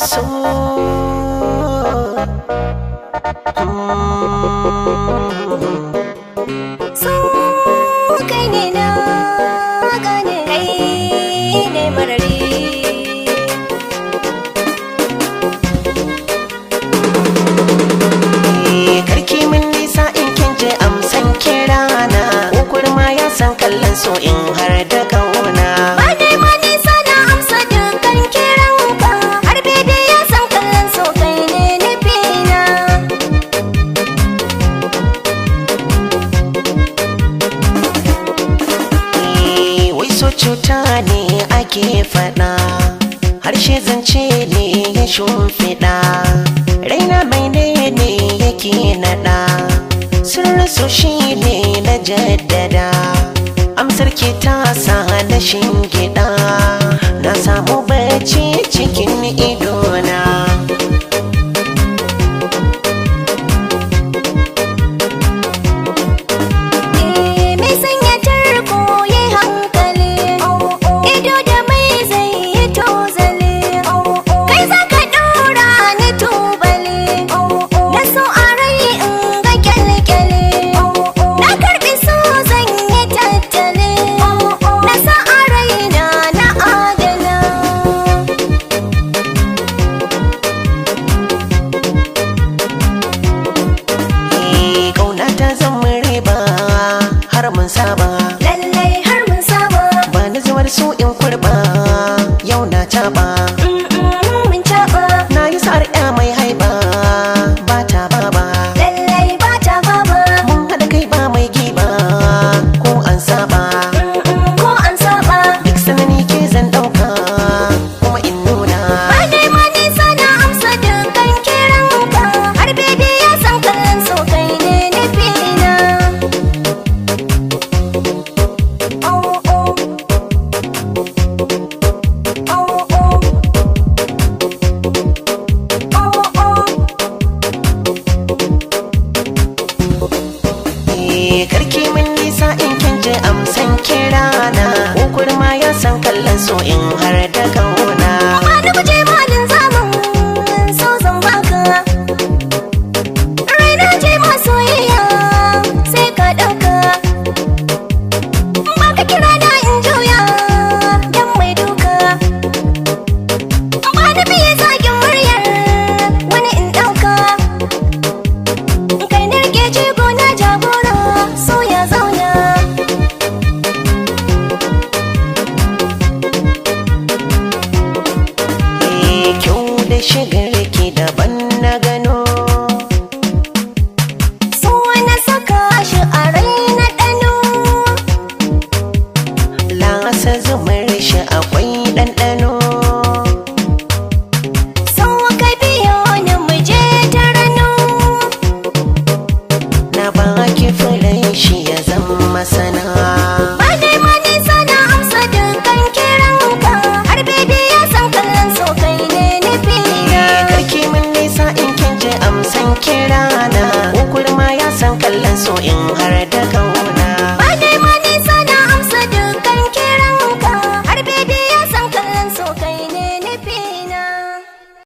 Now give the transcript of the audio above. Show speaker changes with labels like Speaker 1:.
Speaker 1: So kai ne na gane kai ne marari karki min nisa in kin je amsan kirana ko kurma ya san kallon so in har da kauna cuta ne ake faɗa harshe zance ne ya shimfiɗa raina mai ne yake naɗa sirri so shi ne na jaddada amsar ke ta sa na shingiɗa na samu bacci cikin idona lallai har mun saba ba na zuwar su in kurba yau na taba mun taba na yi sa'ar ya mai haiba ba ta baba lallai ba ta baba mun haɗa kai ba mai giba ko an saba duk sanani ke zan ɗauka kuma in nuna ba dai ma nisa na amsa dukkan kiranka har bebe ya san kallon so kai ne nufina karki min nisa in kin je amsan kirana ko kurma ya san kallon so in har da kauna ba ni guje malin zaman so zan baka raina je ma soyayya sai ka dauka ba ka kira na in juya dan mai duka ba ni biye zagin muryar wani in dauka kai ne ke jigo na jagora so ya zauna kyau da shigar ki daban na gano so na saka shi a rai na ɗano lasa zumar shi akwai ɗanɗano so ka biyo ni mu je ta rano na baki furen shi ya zama sana ba dai ma nisa na amsa dukkan kiranka har bebe ya san kallon so kai ne nufina karki min nisa in kin je amsan kirana ko kurma ya san kallon so in har da